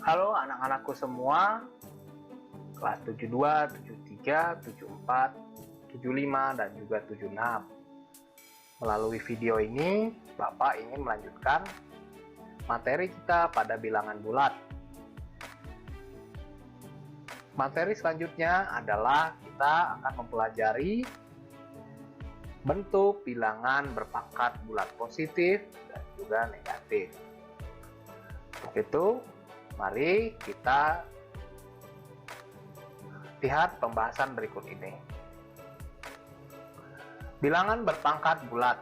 Halo anak-anakku semua, kelas 72, 73, 74, 75, dan juga 76. Melalui video ini, Bapak ingin melanjutkan materi kita pada bilangan bulat. Materi selanjutnya adalah kita akan mempelajari bentuk bilangan berpangkat bulat positif dan juga negatif. Untuk itu, mari kita lihat pembahasan berikut ini. Bilangan berpangkat bulat.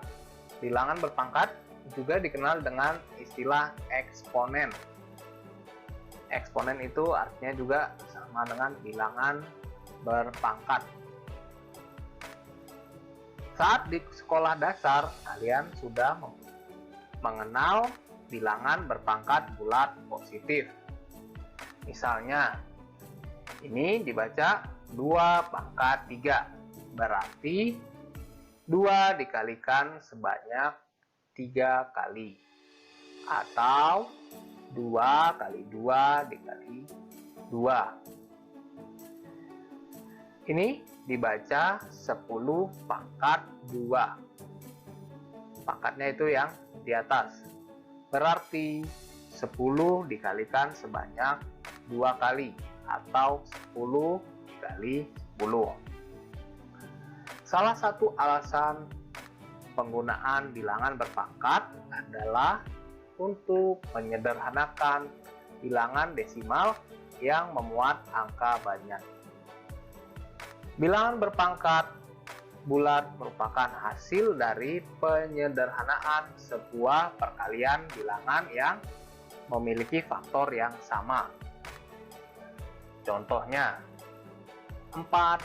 Bilangan berpangkat juga dikenal dengan istilah eksponen. Eksponen itu artinya juga sama dengan bilangan berpangkat. Saat di sekolah dasar, kalian sudah mengenal bilangan berpangkat bulat positif. Misalnya, ini dibaca 2 pangkat 3, berarti 2 dikalikan sebanyak 3 kali, atau 2 kali 2 dikali 2. Ini dibaca 10 pangkat 2. Pangkatnya itu yang di atas. Berarti 10 dikalikan sebanyak 2 kali, atau 10 dikali 10. Salah satu alasan penggunaan bilangan berpangkat adalah untuk menyederhanakan bilangan desimal yang memuat angka banyak. Bilangan berpangkat bulat merupakan hasil dari penyederhanaan sebuah perkalian bilangan yang memiliki faktor yang sama. Contohnya, 4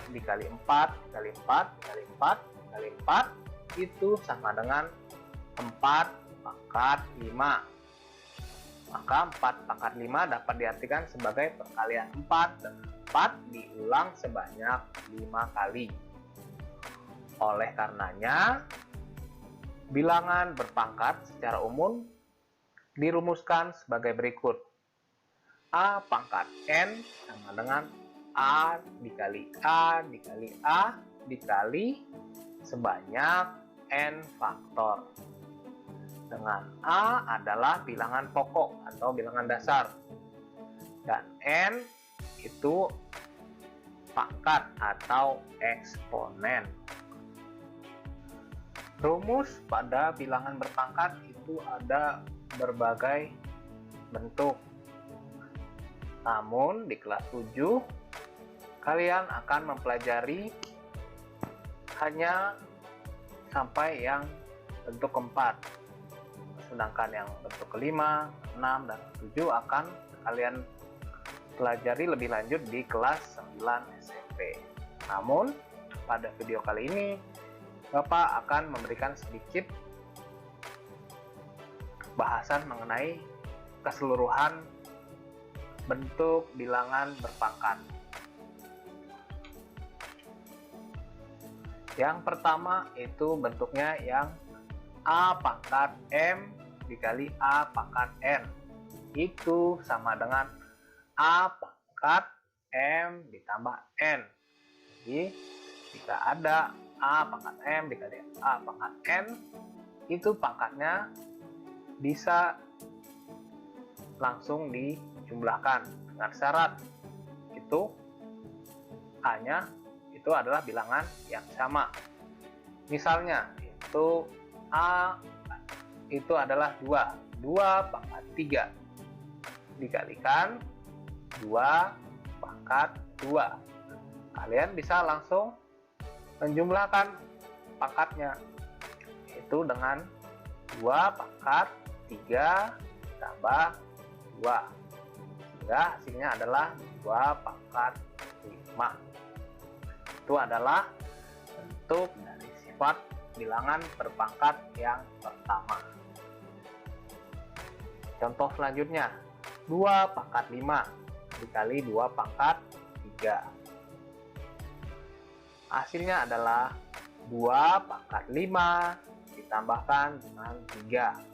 dikali 4 dikali 4 dikali 4 dikali 4 itu sama dengan 4 pangkat 5. Maka 4 pangkat 5 dapat diartikan sebagai perkalian 4, dan 4 diulang sebanyak 5 kali. Oleh karenanya, bilangan berpangkat secara umum dirumuskan sebagai berikut. A pangkat N sama dengan A dikali A dikali A dikali sebanyak N faktor. Dengan A adalah bilangan pokok atau bilangan dasar, dan N itu pangkat atau eksponen. Rumus pada bilangan berpangkat itu ada berbagai bentuk. Namun di kelas 7 kalian akan mempelajari hanya sampai yang bentuk keempat. Sedangkan yang bentuk kelima, 6, dan 7 akan kalian pelajari lebih lanjut di kelas 9 SMP. Namun, pada video kali ini, Bapak akan memberikan sedikit bahasan mengenai keseluruhan bentuk bilangan berpangkat. Yang pertama itu bentuknya yang A pangkat M dikali A pangkat N. Itu sama dengan A pangkat M ditambah N. Jadi, jika ada A pangkat M dikali A pangkat N, itu pangkatnya bisa langsung dijumlahkan dengan syarat itu A-nya itu adalah bilangan yang sama. Misalnya, itu A itu adalah 2 pangkat 3 dikalikan 2 pangkat 2. Kalian bisa langsung menjumlahkan pangkatnya, itu dengan 2 pangkat 3 tambah 2, sehingga hasilnya adalah 2 pangkat 5. Itu adalah bentuk dari sifat bilangan berpangkat yang pertama. Contoh selanjutnya, 2 pangkat 5 dikali 2 pangkat 3. Hasilnya adalah 2 pangkat 5 ditambahkan dengan 3.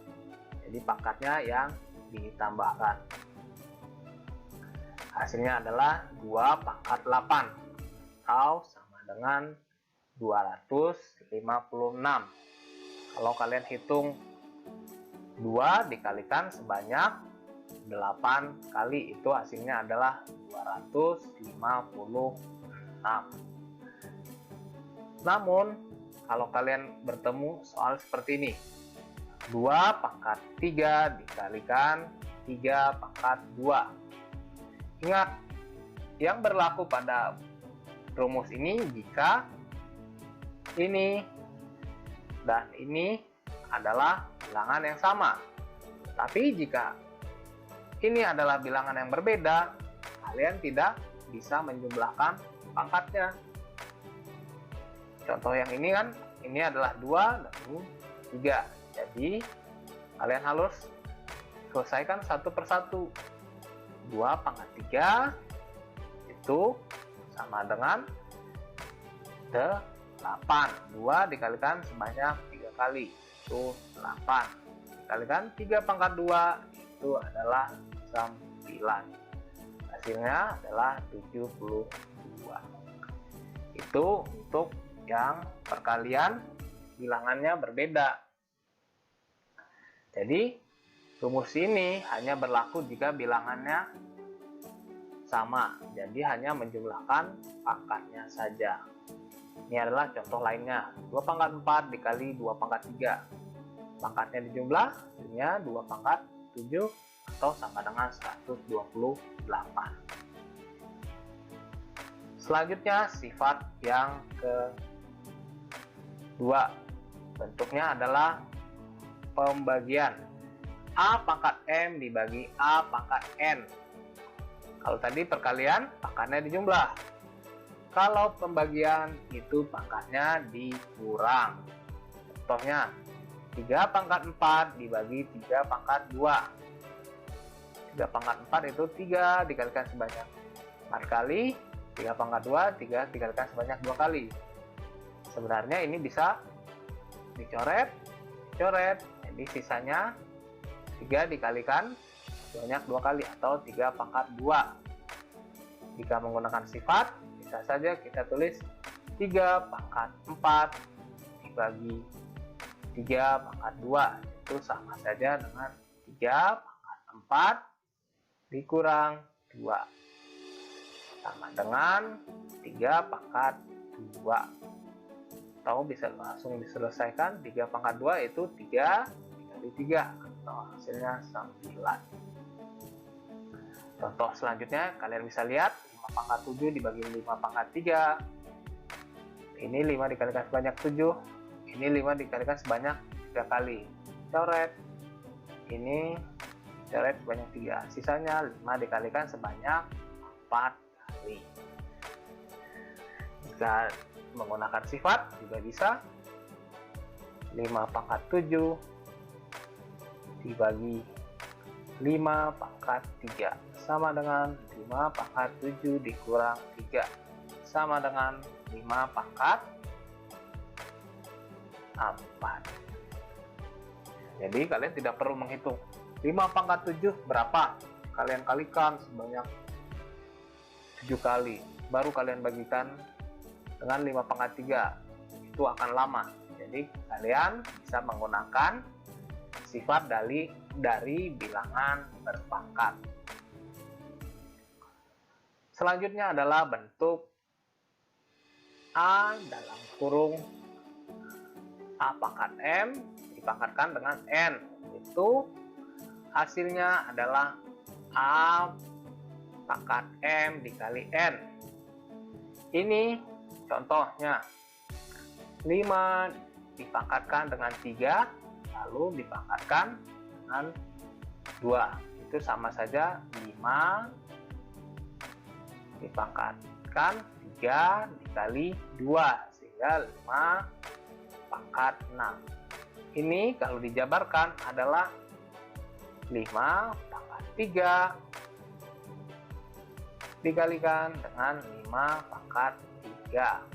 Jadi pangkatnya yang ditambahkan. Hasilnya adalah 2 pangkat 8 atau sama dengan 256. Kalau kalian hitung 2 dikalikan sebanyak 8 kali, itu hasilnya adalah 256. Namun kalau kalian bertemu soal seperti ini, 2 pangkat 3 dikalikan 3 pangkat 2. Ingat, yang berlaku pada rumus ini jika ini dan ini adalah bilangan yang sama. Tapi jika ini adalah bilangan yang berbeda, kalian tidak bisa menjumlahkan pangkatnya. Contoh yang ini kan, ini adalah 2 dan ini 3. Jadi kalian harus selesaikan satu persatu. 2 pangkat 3 itu sama dengan 8. 2 dikalikan sebanyak 3 kali, itu 8. Dikalikan 3 pangkat 2 itu adalah 9. Hasilnya adalah 72. Itu untuk yang perkalian bilangannya berbeda. Jadi rumus ini hanya berlaku jika bilangannya sama, jadi hanya menjumlahkan pangkatnya saja. Ini adalah contoh lainnya, 2 pangkat 4 dikali 2 pangkat 3. Pangkatnya dijumlah, hasilnya 2 pangkat 7 atau sama dengan 128. Selanjutnya sifat yang kedua, bentuknya adalah pembagian. A pangkat M dibagi A pangkat N. Kalau tadi perkalian, pangkatnya dijumlah. Kalau pembagian itu pangkatnya dikurang. Contohnya, 3 pangkat 4 dibagi 3 pangkat 2. 3 pangkat 4 itu 3 dikalikan sebanyak 4 kali. 3 pangkat 2, 3 dikalikan sebanyak 2 kali. Sebenarnya ini bisa dicoret. Jadi sisanya 3 dikalikan sebanyak 2 kali atau 3 pangkat 2. Jika menggunakan sifat, bisa saja kita tulis 3 pangkat 4 dibagi 3 pangkat 2. Itu sama saja dengan 3 pangkat 4 dikurang 2. Sama dengan 3 pangkat 2. Atau bisa langsung diselesaikan, 3 pangkat 2 itu 3 dikali 3. Hasilnya 9. Contoh selanjutnya kalian bisa lihat 5 pangkat 7 dibagi 5 pangkat 3. Ini 5 dikalikan sebanyak 7. Ini 5 dikalikan sebanyak 3 kali. Coret. Ini coret sebanyak 3. Sisanya 5 dikalikan sebanyak 4 kali. Jika menggunakan sifat juga bisa. 5 pangkat 7 dibagi 5 pangkat 3 sama dengan 5 pangkat 7 dikurang 3 sama dengan 5 pangkat 4. Jadi kalian tidak perlu menghitung 5 pangkat 7 berapa, kalian kalikan sebanyak 7 kali, baru kalian bagikan dengan 5 pangkat 3. Itu akan lama. Jadi kalian bisa menggunakan sifat dari bilangan berpangkat. Selanjutnya adalah bentuk A dalam kurung A pangkat M dipangkatkan dengan N. Itu hasilnya adalah A pangkat M dikali N. Ini contohnya, 5 dipangkatkan dengan 3, lalu dipangkatkan dengan 2. Itu sama saja 5 dipangkatkan 3 dikali 2, sehingga 5 pangkat 6. Ini kalau dijabarkan adalah 5 pangkat 3 dikalikan dengan 5 pangkat 3.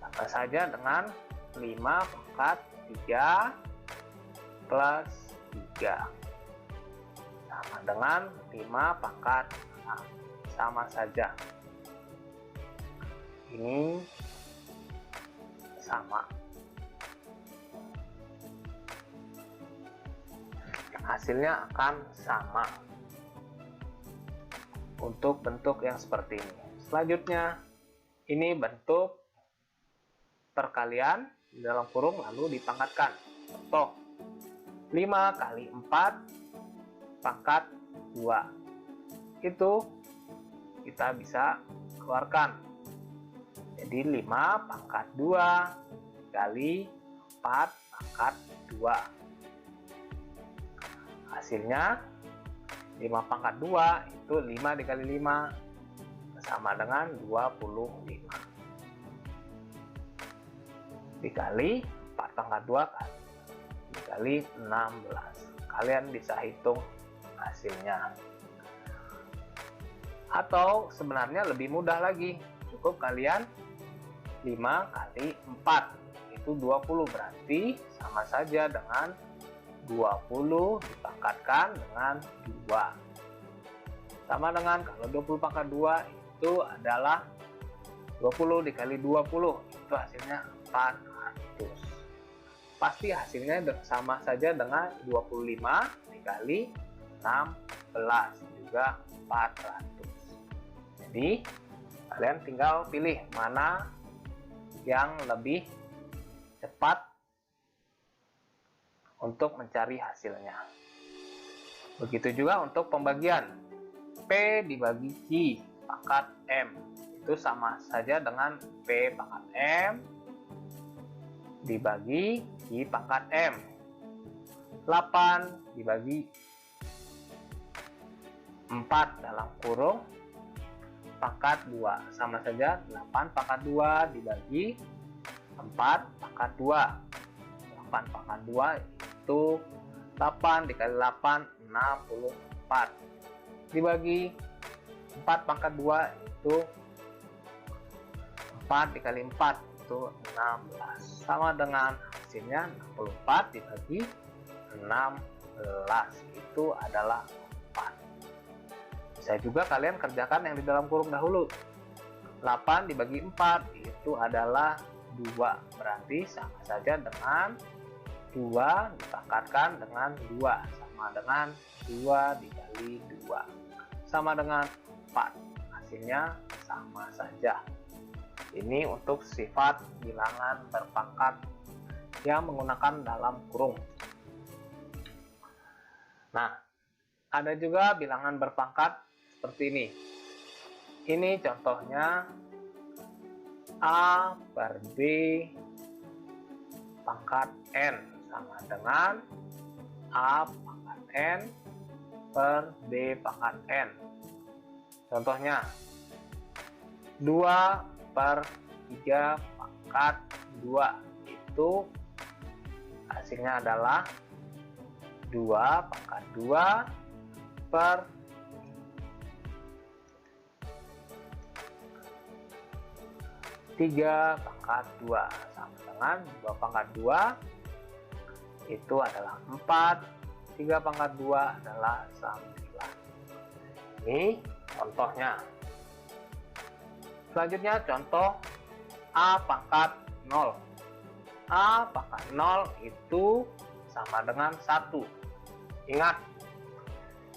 Sama saja dengan 5 pangkat 3 plus 3. sama dengan 5 pangkat 6. Sama saja. Ini sama. Hasilnya akan sama untuk bentuk yang seperti ini. Selanjutnya, ini bentuk perkalian di dalam kurung lalu dipangkatkan. Contoh, 5 kali 4 pangkat 2. Itu kita bisa keluarkan. Jadi 5 pangkat 2 kali 4 pangkat 2. Hasilnya 5 pangkat 2 itu 5 dikali 5 sama dengan 25. Dikali 4 pangkat 2 dikali 16. Kalian bisa hitung hasilnya. Atau sebenarnya lebih mudah lagi. Cukup kalian 5 kali 4 itu 20, berarti sama saja dengan 20 dipangkatkan dengan 2. Sama dengan kalau 20 pangkat 2 itu adalah 20 dikali 20, itu hasilnya 400. Pasti hasilnya sama saja dengan 25 dikali 16, juga 400. Jadi kalian tinggal pilih mana yang lebih cepat untuk mencari hasilnya. Begitu juga untuk pembagian. P dibagi Q pangkat M itu sama saja dengan P pangkat M dibagi Q pangkat M. 8 dibagi 4 dalam kurung pangkat 2 sama saja 8 pangkat 2 dibagi 4 pangkat 2. 8 pangkat 2 itu 8 dikali 8 64 dibagi 4 pangkat 2 itu 4 dikali 4 itu 16 sama dengan hasilnya 64 dibagi 16 itu adalah 4. Bisa juga kalian kerjakan yang di dalam kurung dahulu. 8 dibagi 4 itu adalah 2, berarti sama saja dengan 2 dipangkatkan dengan 2 sama dengan 2 dikali 2 sama dengan 4. Hasilnya sama saja. Ini untuk sifat bilangan berpangkat yang menggunakan dalam kurung. Nah, ada juga bilangan berpangkat seperti ini. Ini contohnya A per B pangkat N sama dengan A pangkat N per B pangkat N. Contohnya 2 per 3 pangkat 2 itu hasilnya adalah 2 pangkat 2 per 3 pangkat 2 sama dengan 2 pangkat 2 itu adalah 4, 3 pangkat 2 adalah 9. Ini contohnya. Selanjutnya contoh A pangkat 0. A pangkat 0 itu sama dengan 1. Ingat,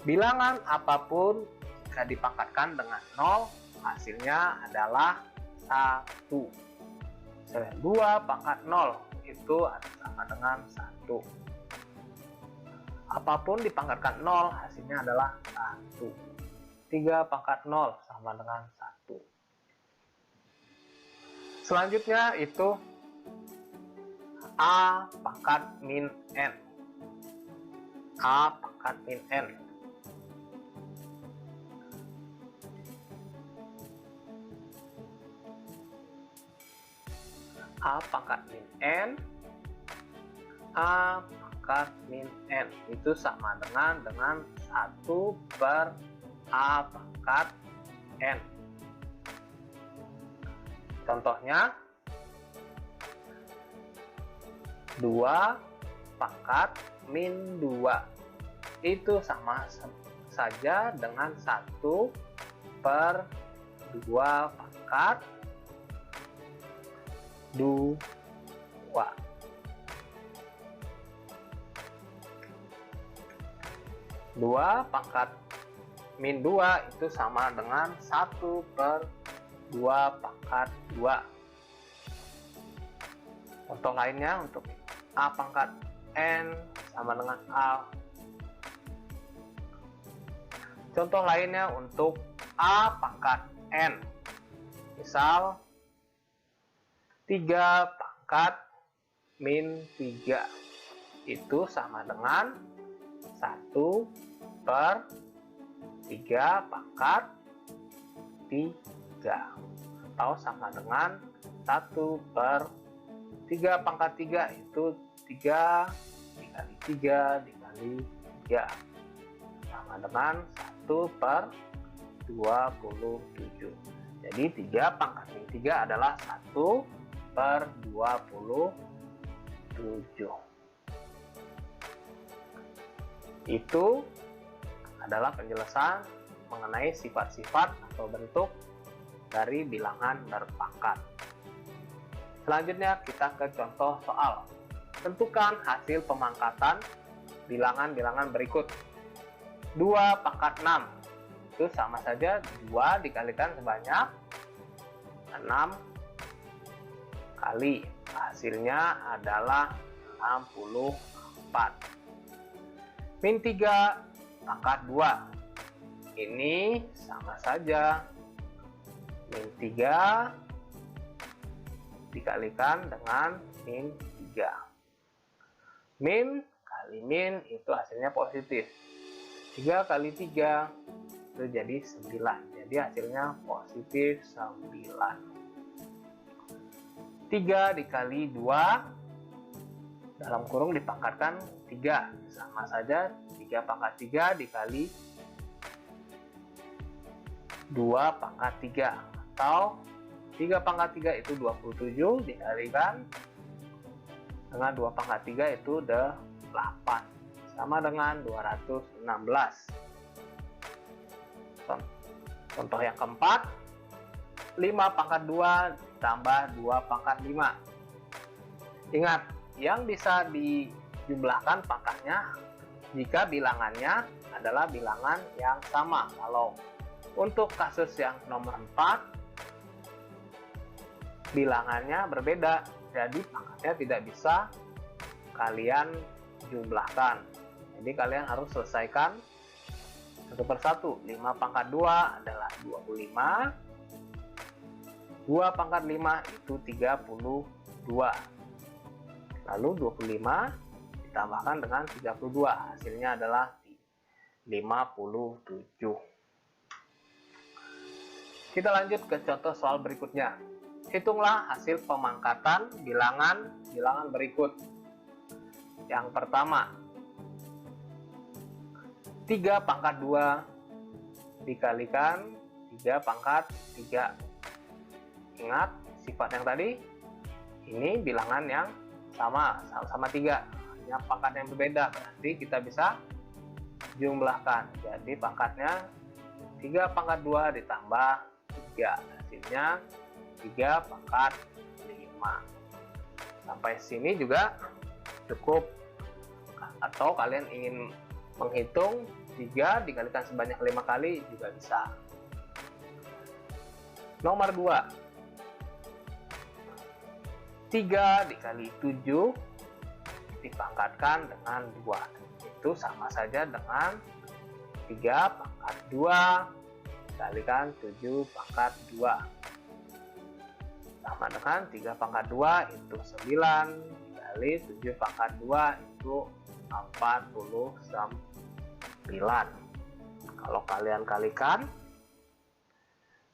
bilangan apapun jika dipangkatkan dengan 0 hasilnya adalah 1. 2 pangkat 0 itu sama dengan 1. Apapun dipangkatkan 0 hasilnya adalah 1. 3 pangkat 0 sama dengan 1. Selanjutnya itu A pangkat min N. A pangkat min N. A pangkat min N. A pangkat min N itu sama dengan 1 per A pangkat N. Contohnya 2 pangkat min 2 itu sama saja dengan 1/2 pangkat 2. 2 pangkat min 2 itu sama dengan 1/2 pangkat 2. Contoh lainnya untuk A pangkat N sama dengan A. Contoh lainnya untuk A pangkat N. Misal 3 pangkat min 3 itu sama dengan 1/3 pangkat 3 atau sama dengan 1/3 pangkat 3 itu 3 dikali 3 dikali 3 sama dengan 1/27. Jadi 3 pangkat min 3 adalah 1/27. Itu adalah penjelasan mengenai sifat-sifat atau bentuk dari bilangan berpangkat. Selanjutnya kita ke contoh soal. Tentukan hasil pemangkatan bilangan-bilangan berikut. 2 pangkat 6 itu sama saja 2 dikalikan sebanyak 6 kali. Hasilnya adalah 64. Min 3 pangkat 2. Ini sama saja. Min 3 dikalikan dengan min 3. Min kali min itu hasilnya positif. 3 kali 3 itu jadi 9. Jadi hasilnya positif 9. 3 dikali 2 dalam kurung dipangkatkan 3. Sama saja 3 pangkat 3 dikali 2 pangkat 3. Atau 3 pangkat 3 itu 27 dikalikan dengan 2 pangkat 3 itu 8. Sama dengan 216. Contoh yang keempat. 5 pangkat 2 ditambah 2 pangkat 5. Ingat, yang bisa dijumlahkan pangkatnya jika bilangannya adalah bilangan yang sama. Kalau untuk kasus yang nomor 4, bilangannya berbeda, jadi pangkatnya tidak bisa kalian jumlahkan. Jadi kalian harus selesaikan satu persatu. 5 pangkat 2 adalah 25. 2 pangkat 5 itu 32. Lalu 25 ditambahkan dengan 32. Hasilnya adalah 57. Kita lanjut ke contoh soal berikutnya. Hitunglah hasil pemangkatan bilangan berikut. Yang pertama, 3 pangkat 2 dikalikan 3 pangkat 3. Ingat sifat yang tadi, ini bilangan yang sama 3. Hanya pangkat yang berbeda, berarti kita bisa jumlahkan. Jadi pangkatnya 3 pangkat 2 ditambah 3. Hasilnya 3 pangkat 5. Sampai sini juga cukup. Atau kalian ingin menghitung 3 dikalikan sebanyak 5 kali juga bisa. Nomor 2. 3 dikali 7 dipangkatkan dengan 2. Itu sama saja dengan 3 pangkat 2 dikalikan 7 pangkat 2. Sama dengan 3 pangkat 2 itu 9 dikali 7 pangkat 2 itu 49. Kalau kalian kalikan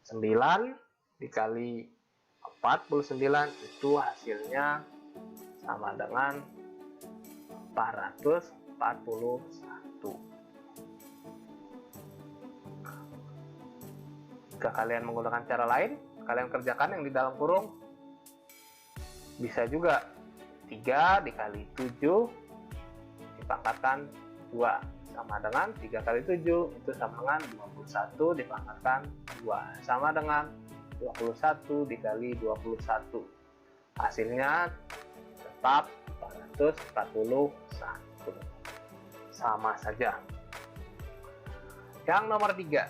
9 dikali 49 itu hasilnya sama dengan 441. Jika kalian menggunakan cara lain, kalian kerjakan yang di dalam kurung. Bisa juga 3 dikali 7 dipangkatkan 2 sama dengan 3 kali 7, itu sama dengan 21 dipangkatkan 2, sama dengan 21 dikali 21. Hasilnya tetap 441. Sama saja. Yang nomor 3,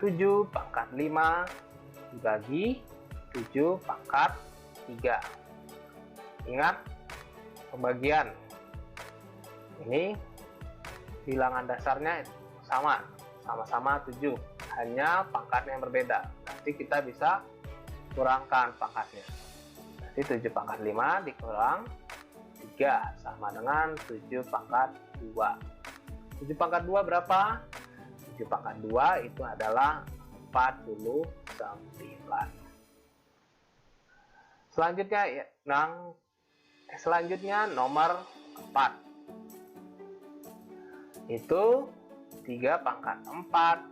7 pangkat 5 dibagi 7 pangkat 3. Ingat pembagian. Ini bilangan dasarnya sama-sama 7, hanya pangkatnya yang berbeda. Nanti kita bisa kurangkan pangkatnya. Nanti 7 pangkat 5 dikurang 3 sama dengan 7 pangkat 2. 7 pangkat 2 berapa? 7 pangkat 2 itu adalah 49. Selanjutnya nomor 4. Itu 3 pangkat 4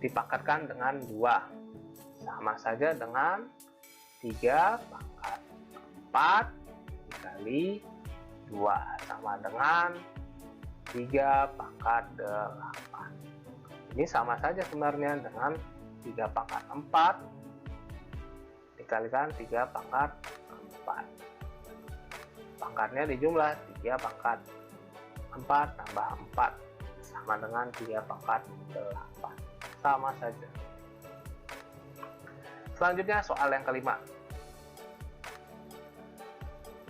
dipangkatkan dengan 2. Sama saja dengan 3 pangkat 4 dikali 2 sama dengan 3 pangkat 8. Ini sama saja sebenarnya dengan 3 pangkat 4 dikalikan 3 pangkat 4. Pangkatnya dijumlah 3 pangkat 4 tambah 4 sama dengan 3 pangkat 8. Sama saja. Selanjutnya soal yang kelima.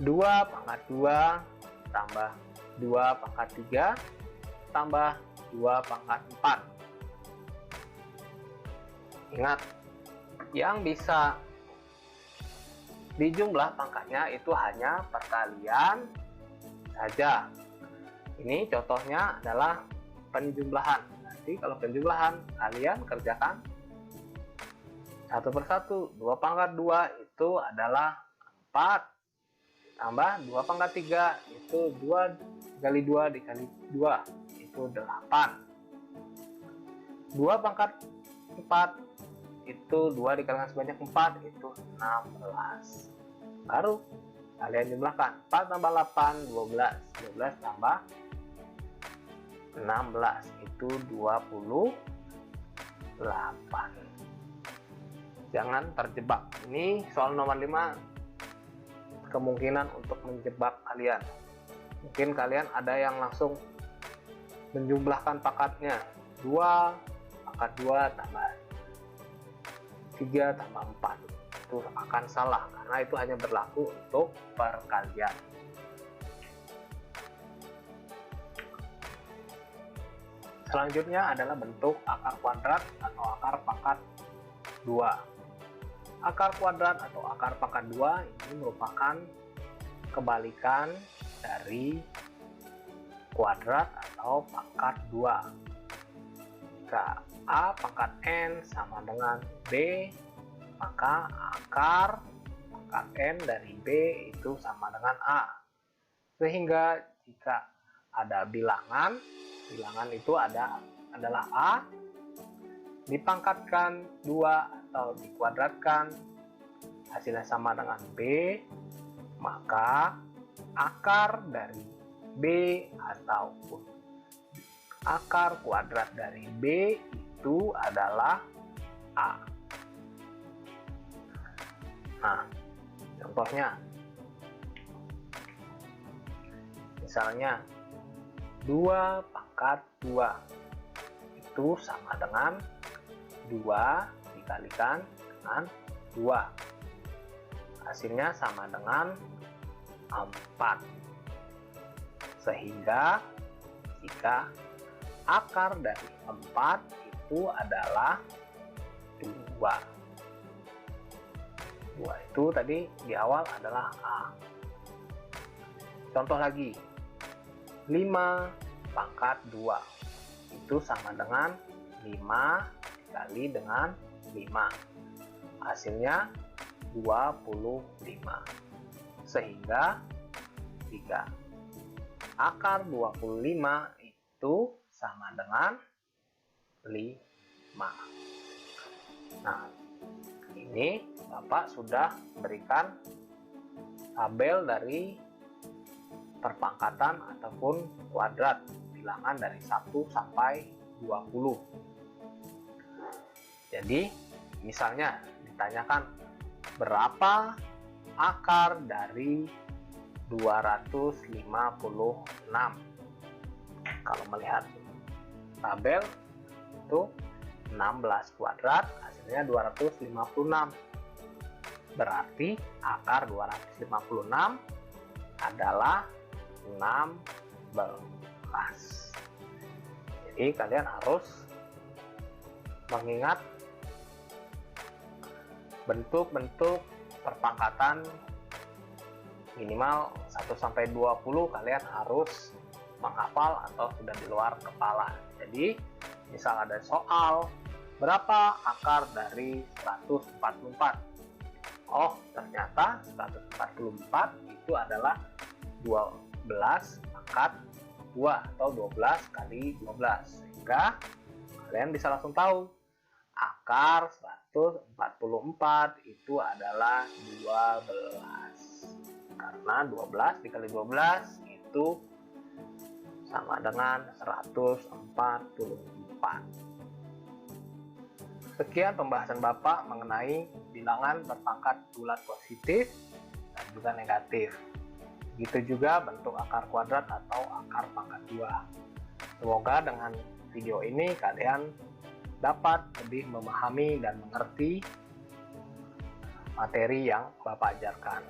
2 pangkat 2 tambah 2 pangkat 3 tambah 2 pangkat 4. Ingat, yang bisa dijumlah pangkatnya itu hanya perkalian saja. Ini contohnya adalah penjumlahan. Nanti kalau penjumlahan kalian kerjakan satu persatu. 2 pangkat 2 itu adalah 4 tambah 2 pangkat 3 itu 2 dikali 2 dikali 2 itu 8. 2 pangkat 4 itu 2 dikalikan sebanyak 4 itu 16. Baru kalian jumlahkan 4 tambah 8 12, 12 tambah 16 itu 28. Jangan terjebak. Ini soal nomor 5 kemungkinan untuk menjebak kalian. Mungkin kalian ada yang langsung menjumlahkan pangkatnya 2 pangkat 2 tambah 3 tambah 4. Itu akan salah karena itu hanya berlaku untuk perkalian. Selanjutnya adalah bentuk akar kuadrat atau akar pangkat 2. Akar kuadrat atau akar pangkat 2 ini merupakan kebalikan dari kuadrat atau pangkat 2. Jika A pangkat N sama dengan B, maka akar pangkat N dari B itu sama dengan A. Sehingga jika ada bilangan itu adalah A, dipangkatkan 2 atau dikuadratkan, hasilnya sama dengan B, maka akar dari B ataupun akar kuadrat dari B itu adalah A. Nah, contohnya misalnya 2 pangkat 2 itu sama dengan 2 dikalikan dengan 2. Hasilnya sama dengan 4. Sehingga jika akar dari 4 itu adalah 2. 2 itu tadi di awal adalah A. Contoh lagi, 5 pangkat 2 itu sama dengan 5 dikali dengan 5. Hasilnya 25. Sehingga jika akar 25 itu sama dengan 5. Nah, ini Bapak sudah berikan tabel dari perpangkatan ataupun kuadrat bilangan dari 1 sampai 20. Jadi, misalnya ditanyakan berapa akar dari 256. Kalau melihat tabel itu 16 kuadrat, hasilnya 256. Berarti akar 256 adalah 16. Jadi kalian harus mengingat bentuk-bentuk perpangkatan minimal 1 sampai 20 kalian harus menghafal atau sudah di luar kepala. Jadi misal ada soal berapa akar dari 144. Oh, ternyata 144 itu adalah 12 pangkat 2 atau 12 kali 12. Sehingga kalian bisa langsung tahu akar 144 itu adalah 12. Karena 12 dikali 12 itu sama dengan 144. Sekian pembahasan Bapak mengenai bilangan berpangkat bulat positif dan juga negatif. Begitu juga bentuk akar kuadrat atau akar pangkat 2. Semoga dengan video ini kalian dapat lebih memahami dan mengerti materi yang Bapak ajarkan.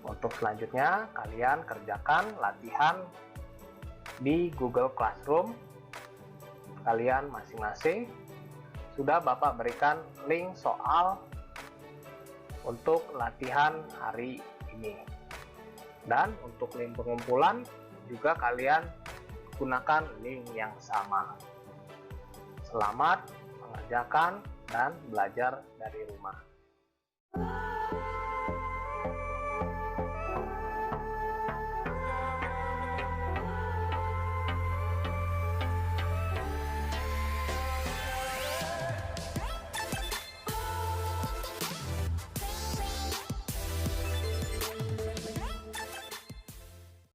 Untuk selanjutnya, kalian kerjakan latihan di Google Classroom kalian masing-masing. Sudah Bapak berikan link soal untuk latihan hari ini. Dan untuk link pengumpulan juga kalian gunakan link yang sama. Selamat mengerjakan dan belajar dari rumah.